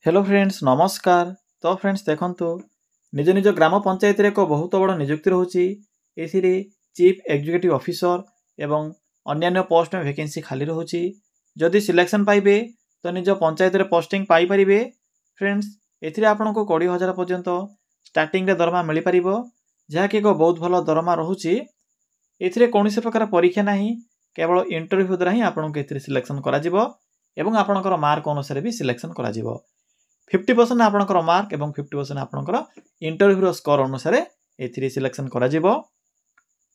Hello friends नमस्कार। तो friends देखंतु निज निज ग्राम पंचायत रे एक बहुत बड़ नियुक्ति रहउची। एथिरे चीफ एग्जीक्यूटिव ऑफिसर एवं अन्यान्य पोस्ट में वैकेंसी खाली रहउची। जदि सिलेक्शन पाइबे तो निज पंचायत रे पोस्टिंग पाई परिबे। फ्रेंड्स एथिरे आपनको 20,000 पर्यंत स्टार्टिंग रे दरमा मिली परिबो, जहा कि एक बहुत भलो दरमा रहउची। एथिरे कोनोसी प्रकार परीक्षा नाही, केवल इंटरव्यू द्वारा ही आपनको एथिरे सिलेक्शन करा जिवो एवं आपनकर मार्क अनुसार भी सिलेक्शन करा जिवो। 50% आपनकर मार्क एवं 50% आपनकर इंटरव्यू स्कोर अनुसार एथिरे सिलेक्शन करा जिवो।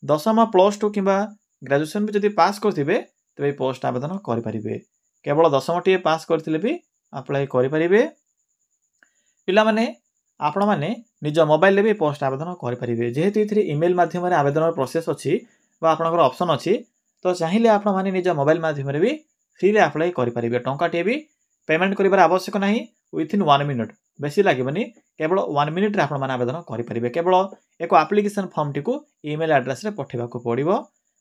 दशम प्लस 2 किबा ग्रेजुएशन भी जदि पास करथिबे तबे पोस्ट आवेदन करि परिबे। केवल दशम टी पास करथिले भी अप्लाई करि परिबे। पिला माने आपण माने निज मोबाइल रे भी पोस्ट आवेदन करि परिबे। जेहेतु एथिरे ईमेल माध्यम रे आवेदन प्रोसेस अछि बा आपनकर ऑप्शन अछि, तो चाहिले आपण माने निज मोबाइल माध्यम रे भी फ्री रे अप्लाई करि परिबे। टंका टे भी पेमेंट करिबार आवश्यक नाही। विथिन 1 मिनिट बेसी लागबनी, केवल 1 मिनिट रे आपण माने आवेदन करि परिबे। केवल एक एप्लिकेशन फॉर्म टी को ईमेल एड्रेस रे पठेबा को पड़िबो।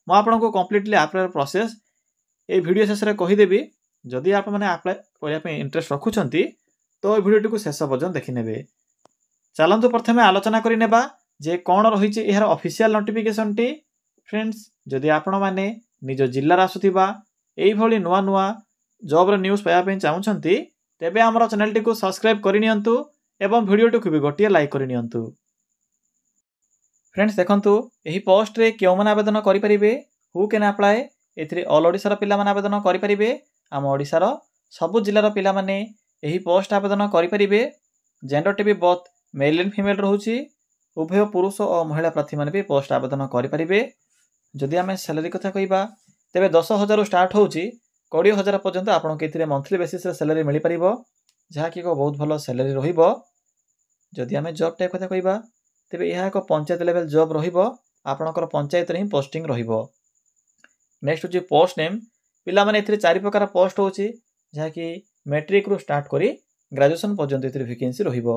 म आपनको कंप्लीटली अप्लाई प्रोसेस ए वीडियो शेष रे कहि देबी। जदि आपण माने अप्लाई करिया पे इंटरेस्ट रखुछंती तो ए वीडियो टी को शेष पर्यंत देखि नेबे। चलंतु प्रथमे आलोचना करि नेबा जे कोन रहिछि एहर ऑफिशियल नोटिफिकेशन टी। फ्रेंड्स जदि आपण माने निज जिल्ला रा आसुथिबा एई भली नुवा नुवा जॉब रे न्यूज़ पाया पे चाहुछंती तेबे हमर चैनल टी को सब्सक्राइब करि नियंतु एवं वीडियो टी को भी गोटिए लाइक करि नियंतु। फ्रेंड्स देखंतु एही पोस्ट रे केउ मन आवेदन करि परिबे, हु कैन अप्लाई। एथिरे ऑल ओडिसा रा पिला मन आवेदन करि परिबे। हम ओडिसा रा सब जिल्ला रा पिला माने एही पोस्ट आवेदन करि परिबे। जेंडर टी भी बोथ मेल एंड फीमेल रहउची। उभय पुरुष और महिला प्रार्थी माने भी पोस्ट आवेदन करि परिबे। जदि हमें सैलरी कथा कहिबा तेबे 10,000 रु स्टार्ट होउची 20,000 पर्यंत आपन के एथिरे मंथली बेसिस रे सैलरी मिली परिबो, जहा कि को बहुत भलो सैलरी रहिबो। जदि हमें जॉब टाइप कथा कहिबा तेबे यहा एक पंचायत लेवल जॉब रहिबो। आपनकर पंचायत रे ही पोस्टिंग रहिबो। नेक्स्ट होची पोस्ट नेम। पिला माने एथिरे 4 प्रकार पोस्ट होची, जहा कि मैट्रिक रु स्टार्ट करी ग्रेजुएशन पर्यंत एथिरे वैकेंसी रहिबो।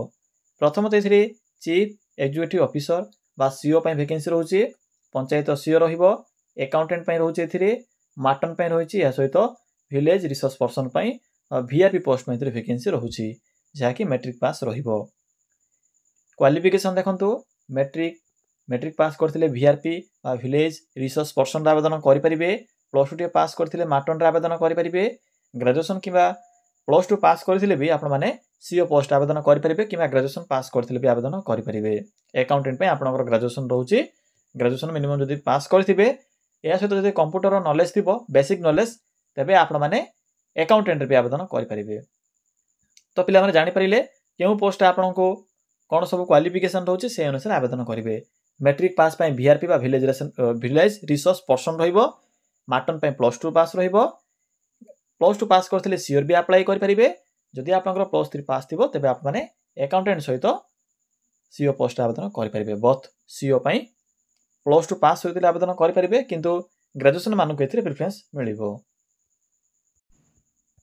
प्रथमत एथिरे चीफ एग्जीक्यूटिव ऑफिसर बा सीओ पय वैकेंसी रहउची। पंचायत सीओ रहिबो। अकाउंटेंट पय रहउची एथिरे। मार्टन पय रहउची। या सहित विलेज रिसोर्स पर्सन पय वीआईपी पोस्ट में एथिरे वैकेंसी रहउची, जहा कि मैट्रिक पास रहिबो। क्वालिफिकेशन देखंतु मैट्रिक पास करथिले वीआईपी बा विलेज रिसोर्स पर्सन आवेदन करि परिबे। प्लस 2 पास करथिले मार्टन रे आवेदन करि परिबे। ग्रेजुएशन किबा प्लस 2 पास करथिले भी आपण माने सीओ पोस्ट आवेदन करि परिबे किबा ग्रेजुएशन पास करथिले भी आवेदन करि परिबे। अकाउंटेंट पे आपनकर ग्रेजुएशन रहउची। ग्रेजुएशन मिनिमम जदि पास करथिबे, या सहित जदि कंप्यूटर नॉलेज थिबो बेसिक नॉलेज, तबे आपण माने अकाउंटेंट रे भी आवेदन करि परिबे। तो पिला माने जानि परिले केउ पोस्ट आपनको कोन सब क्वालिफिकेशन रहउची से अनुसार आवेदन करिवे। मैट्रिक पास पय वीआरपी बा विलेज रिसोर्स पर्सन रहिबो। मार्टन पय प्लस 2 पास रहिबो। प्लस 2 पास करथिले सीओर भी अप्लाई करि परिबे। जदि आपनकर प्लस 3 पास थिबो तबे आप माने अकाउंटेंट सहित सीओ पोस्ट आवेदन करि परिबे। बोथ सीओ पय प्लस 2 पास होइतिले आवेदन करि परिबे, किंतु ग्रेजुएशन मानु के एथिरे प्रेफरेंस मिलिबो।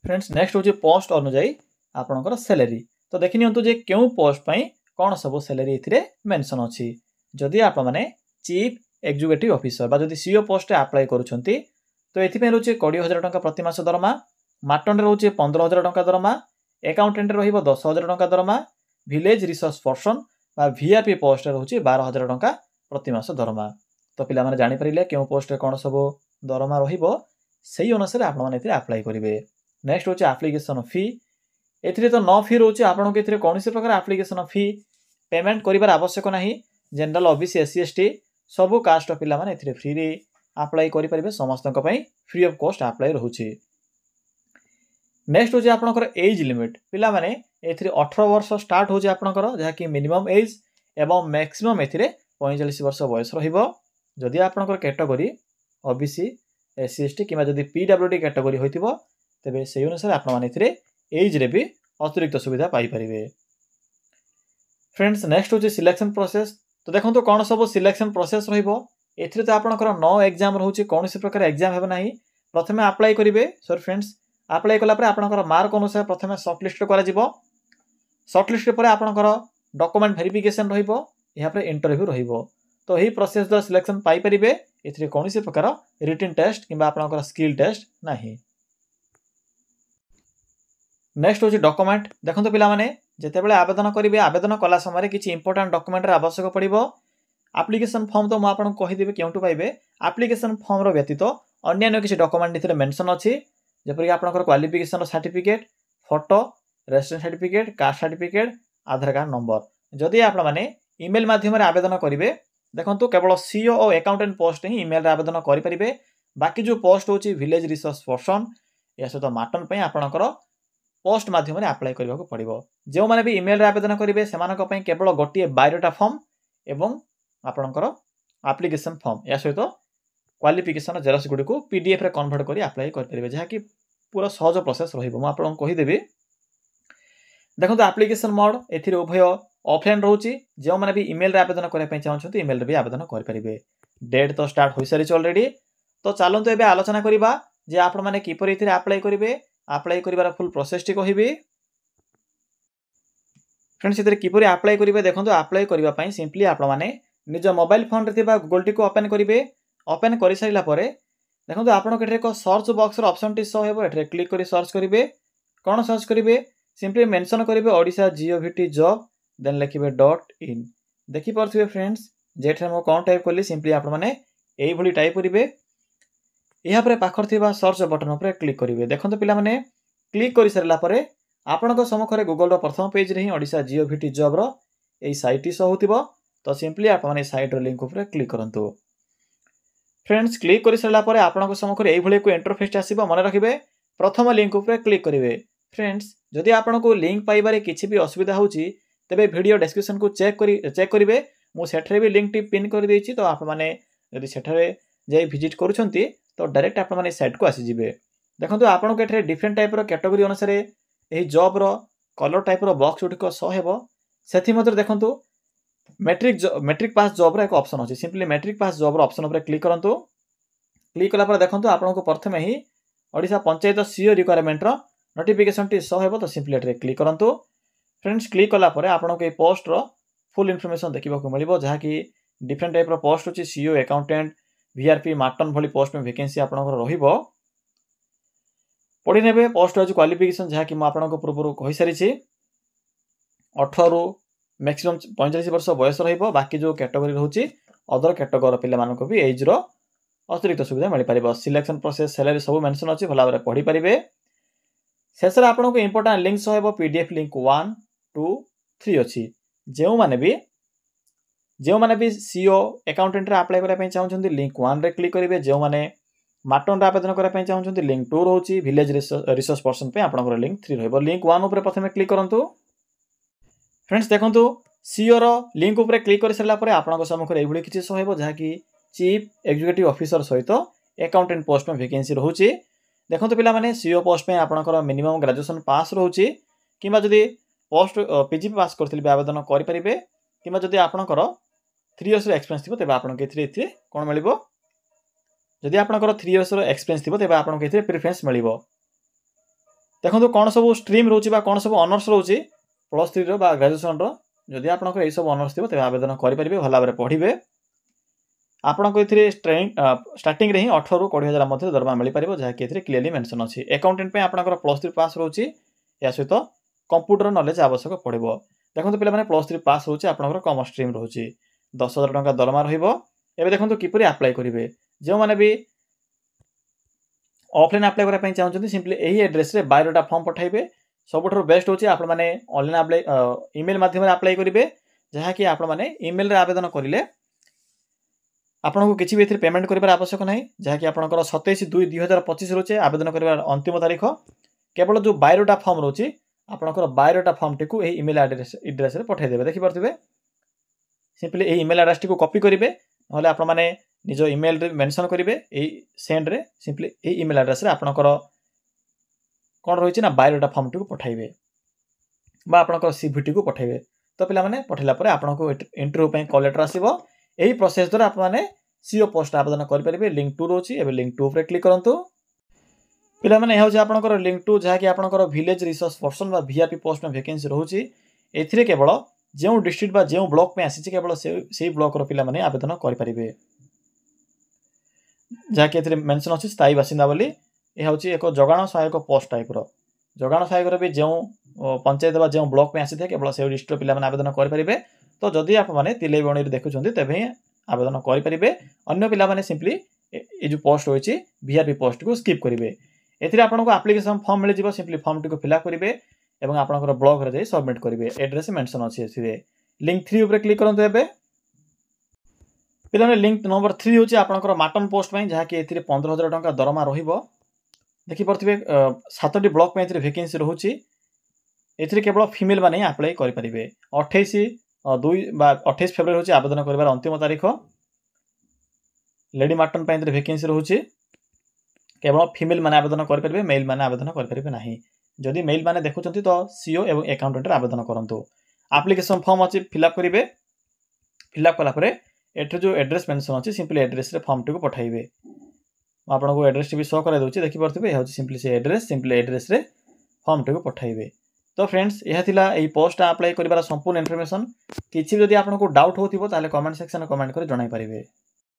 फ्रेंड्स नेक्स्ट होची पोस्ट अनुଯାयी आपनकर सैलरी। तो देखि नियंतु जे केउ पोस्ट पय कोन सब सैलरी एथिरे मेंशन अछि। जदि आप माने चीफ एग्जीक्यूटिव ऑफिसर बा जदि सीओ पोस्ट अप्लाई करूछंती तो एथि पे रहउची 20,000 टंका प्रति मास दरमा। मार्टन रे रहउची 15,000 टंका दरमा। अकाउंटेंट रहिबो 10,000 टंका दरमा। विलेज रिसोर्स पर्सन बा वीआईपी पोस्ट रहउची 12,000 टंका प्रति मास दरमा। तो पिला माने जानि परिले केउ पोस्ट कोन सब दरमा रहिबो, सेही अनुसार आपण माने एथिरे अप्लाई करिवे। नेक्स्ट होची एप्लीकेशन फी। एथिरे तो नो फी रहउची। आपण के एथिरे कोनोसी प्रकार एप्लीकेशन फी पेमेंट करिबार आवश्यक नाही। जनरल ओबीसी एससी एसटी सब कास्ट पिला माने एथिरे फ्री रे अप्लाई करि परिबे। समस्तक पय फ्री ऑफ कॉस्ट अप्लाई रहउची। नेक्स्ट होची आपनकर एज लिमिट। पिला माने एथिरे 18 वर्ष स्टार्ट होची आपनकर, जहा कि मिनिमम एज एवं मैक्सिमम एथिरे 45 वर्ष बयस रहिबो। जदि आपनकर कैटेगरी ओबीसी एससी एसटी किबा जदि पीडब्ल्यूडी कैटेगरी होइतिबो तबे सेही अनुसार आपण माने एथिरे एज रे भी अतिरिक्त सुविधा पाई परिबे। फ्रेंड्स नेक्स्ट होची सिलेक्शन प्रोसेस। तो देखंतु कोन सब सिलेक्शन प्रोसेस रहिबो। एथिरे तो आपनकर नो एग्जाम रहउची, कोनोसी प्रकार एग्जाम हेबो नाही। प्रथमे अप्लाई करिवे। सॉरी फ्रेंड्स, अप्लाई कला परे आपनकर मार्क अनुसार प्रथमे शॉर्ट लिस्ट करा जिवो। शॉर्ट लिस्ट परे आपनकर डॉक्यूमेंट वेरिफिकेशन रहिबो। या परे इंटरव्यू रहिबो। तो एही प्रोसेस द सिलेक्शन पाई परिबे। एथिरे कोनोसी प्रकार रिटन टेस्ट किबा आपनकर स्किल टेस्ट नाही। नेक्स्ट हूँ डॉक्यूमेंट। देखो पिलामाने जितेबाला आवेदन करेंगे आवेदन कला समय किसी इंपोर्टाट डॉक्यूमेंट आवश्यक पड़ो। एप्लिकेशन फॉर्म तो मुझे कहीदेवी क्यों पाइबे। एप्लिकेशन फॉर्म व्यतीत अन्य किसी डॉक्यूमेंट ये मेंशन अच्छी जपरिक आपंकर qualification certificate, photo, registration certificate, caste certificate, Aadhaar card number. जदि आप इमेल माध्यम आवेदन करेंगे देखो केवल सीओ और अकाउंटेंट पोस्ट ही इमेल आवेदन करेंगे। बाकी जो पोस्ट हूँ विलेज रिसोर्स पर्सन या सहित मार्टन पे आपणकर पोस्ट माध्यम आप्लाय करने को पड़ो। जो मैंने भी इमेल आवेदन करेंगे से केवल गोटे बायोडाटा फॉर्म एवं आपणकर एप्लिकेशन फॉर्म या सहित क्वालिफिकेशन जेरक्स गुड़ी को पीडीएफ रे कन्वर्ट कर आप्लाय करेंगे जहाँकि पूरा सहज प्रोसेस रही। देखो एप्लिकेशन मोड ए उभय ऑफलाइन रोचे। जो मैंने भी इमेल आवेदन करने चाहते इमेल भी आवेदन करेंगे। डेट तो स्टार्ट हो सारी ऑलरेडी। तो चलते एवं आलोचना करवा जे आपण मैंने किपर आप्लाय करेंगे। आप्लाय कर फुल प्रोसेस टी कहबी फ्रेंड्स। ये किपर आप्लाय करेंगे देखो आप्लाय करने सिंपली आप निज मोबाइल फोन रे गूगल टी को ओपन करेंगे। ओपन कर सारा देखो आपको एक search box option T show हो क्लिक कर सर्च करेंगे। कौन सर्च करेंगे सिंपली मेंशन करेंगे ओडिशा जीओवीटी जॉब देन लिखे .in। देखिपे फ्रेंड्स जेठे मुझे कौन टाइप कली सिंपली आपने टाइप करेंगे। यहाँ पाखर सर्च बटन पर क्लिक करेंगे। देखो पिलाने क्लिक कर सारापर आपण सम्मुखें गूगल प्रथम पेज रे ही ओडिशा जीओवीटी जॉब रो यही साइट शो हो। तो सिंपली आप साइट लिंक उपर क्लिक करूँ फ्रेंड्स। क्लिक कर सारापर आपण सम्मुखें यही को इंटरफेस आसो। मन रखिए प्रथम लिंक उपर क्लिक करेंगे। फ्रेंड्स जदि आपको लिंक पाइबार किसी भी असुविधा होची तेबे वीडियो डिस्क्रिप्शन को चेक करेंगे। मुझे भी लिंक टी पिन कर देछि। तो आपने सेठरे जाई विजिट करूछंती तो डायरेक्ट आप साइट को आसीजिबे। देखो आपको ये डिफरेंट टाइप कैटेगरी अनुसार यही जॉब रो कलर टाइप रो बॉक्स गुटिक शो हेबो। सेथि मध्य देखो मैट्रिक पास जॉब रो एक ऑप्शन अछि। सिंपली मैट्रिक पास जॉब रो ऑप्शन पर क्लिक करंतु। क्लिक कला पर देखो आपको प्रथमे ही ओडिशा पंचायत सीओ रिक्वायरमेंट रो नोटिफिकेशन टी शो हेबो। तो सिंपली एटे क्लिक करंतु। फ्रेंड्स क्लिक कला पर आपको ये पोस्ट रो फुल इनफॉरमेशन देखा मिलिबो जहाँ कि डिफरेंट टाइप रो पोस्ट अछि। सीओ अकाउंटेंट वीआरपी मार्टन भली पोस्ट में वैकेंसी आपनकर रहिबो। पढ़ी नेबे पोस्ट वाइज क्वालिफिकेशन जहाँ कि आपको पूर्व कहि सारी 18 रु मैक्सिमम 45 वर्ष बयस रहिबो। बाकी जो कैटेगरी रहउची अदर कैटेगरी पिला मानको भी एज रो अतिरिक्त सुविधा मिल पारिबो। सिलेक्शन प्रोसेस सैलरी सब मेंशन अछि भला भाबरे पढ़ी पारिबे। शेष आपको इंपोर्टेंट लिंक सह हेबो पीडीएफ लिंक 1 2 3 अछि। जो माने भी सीओ अकाउंटेंट रे अप्लाई करबा चाहउछन्ती लिंक 1 रे क्लिक करेंगे। जो माने मार्टन रे आवेदन करबा चाहउछन्ती लिंक 2 रहउची। विलेज रिसोर्स पर्सन पे आपनकर लिंक 3 रहइबो। लिंक 1 ऊपर प्रथमे क्लिक करंतु। फ्रेंड्स देखंतु सीओ रो लिंक ऊपर क्लिक कर सारा परे आपनकर सम्मुख रे एभली किछि शो हेबो जहाँ कि चीफ एग्जीक्यूटिव ऑफिसर सहित अकाउंटेंट पोस्ट में वैकेंसी रहउची। देखंतु पिला माने सीओ पोस्ट में आपनकर मिनिमम ग्रेजुएशन पास रहउची किबा जदी पोस्ट पीजी पास करथिल आवेदन करि परिबे किबा जदी आपनकर 3 इयर्स रो एक्सपीरियंस थिबो तेबे आपनके एथिरे कोन मिलिबो। जदि आपनकर 3 इयर्स रो एक्सपीरियंस थिबो तेबे आपनके एथिरे प्रेफरेंस मिलिबो। देखंतु कोन सब स्ट्रीम रहउची बा कोन सब ऑनर्स रहउची +3 रो बा ग्रेजुएशन रो जदि आपनकर एई सब ऑनर्स थिबो तेबे आवेदन करि परिबे भला भाबरे पढ़िबे। आपनको एथिरे स्टार्टिंग रे ही 18 रु 20,000 मध्य दरमा मिल पारिबो जहाँ कि एथिरे क्लियरली मेंशन अछि। अकाउंटेंट पे आपनकर +3 पास रहउची या सहित कंप्यूटर नॉलेज आवश्यक पड़िबो। देखंतु पिला माने +3 पास होउची आपनकर कॉमर्स स्ट्रीम रहउची 10,000 टंका दरमा रहिबो। एबे देखंतु किपरि अप्लाई करिवे। जो माने भी ऑफलाइन अप्लाई करबा पई चाहउछन्ती सिंपली एही एड्रेस रे बायोडाटा फॉर्म पठाइबे। सबुठर बेस्ट होची आपण माने ऑनलाइन अप्लाई ईमेल माध्यम रे अप्लाई करिवे जहाँ कि आपण माने ईमेल रे आवेदन करिले आपको किसी भी पेमेंट करार आवश्यक ना जहाँ कि आपंकर 27/2/2025 रोचे आवेदन कर अंतिम तारीख। केवल जो बायोडाटा फॉर्म रोचे आपंकर बायोडाटा फॉर्म टी को ईमेल एड्रेस रे पठाइदेवे। देखिपे सिंपली यही ईमेल एड्रेस टी को कॉपी करेंगे ना आप निज ईमेल रे मेंशन करेंगे सेंड रे सिंपली यही ईमेल एड्रेस रे आपंकर कौन रही ना बायोडाटा फॉर्म टी को पठाइबे बा आपंकर सीवी टी को पठाइबे। तो पिला माने पठाइला परे आपनको इंटरव्यू पे कॉल लेटर आसीबो। यही प्रोसेस द्वारा आपने सीओ पोस्ट आवेदन करेंगे। लिंक 2 रोची एबे लिंक 2 पर क्लिक करंतु। पिला माने यह आपनकर लिंक 2 जहाँ कि आपनकर विलेज रिसोर्स पर्सन बा वीआरपी पोस्ट में वैकेंसी रहउची। एथिरे केवल जो डिस्ट्रिक्ट बा जो ब्लॉक में आसी केवल से ब्लॉक रो पिला माने आवेदन करि परिबे जहाँ कि एथिरे मेंशन अछि स्थायी बासिंदा बोली। यह होची एक जगाण सहायक पोस्ट टाइप रो जोगाण सहायक भी जो पंचायत बा जो ब्लॉक में आसी थे केवल से डिस्ट्रिक्ट पिला आवेदन करेंगे। तो जदि आप तिले बणी देखुं तेज आवेदन करेंगे। अन्य पिला सिंपली ये जो पोस्ट होती VRP पोस्ट को स्किप करेंगे। एथिरे आपनको एप्लिकेशन फॉर्म मिल जाए सिंपली फॉर्म टी फिलअप करेंगे और आपंकर ब्लॉक रे सबमिट करेंगे। एड्रेस मेंशन अच्छी लिंक 3 उपर क्लिक करूँ। एवं पे लिंक नंबर 3 हूँ आपंकर माटन पोस्ट जहाँकि 15,000 टंका दरमा देखिपे 7टी ब्लॉक में वैकेंसी रोचे। एथिरे केवल फीमेल मैंने अप्लाई करेंगे। 28 फेब्रुआरी हूँ आवेदन कर अंतिम तारीख। लेडी माटन वैकेंसी रोचे केवल फीमेल मैंने आवेदन करेंगे, मेल मैंने आवेदन करेंगे ना। जदि मेल मैंने देखुं तो सीओ और अकाउंटेंट आवेदन करूँ। एप्लिकेशन फॉर्म अच्छी फिलअप करेंगे। फिलअप कलापर एट जो एड्रेस मेंशन अच्छी सिंपली एड्रेस फॉर्म टी पठाइबे। आपको एड्रेस भी शो कर दूसरी देखिपे यह सिंपली से एड्रेस सिंपली एड्रेस फॉर्म टी पठाइबे। तो फ्रेंड्स यह यही पोस्ट अप्लाई कर संपूर्ण इनफॉरमेशन। किसी भी आपको डाउट हो कमेंट सेक्शन कमेंट कर जणाई पारे।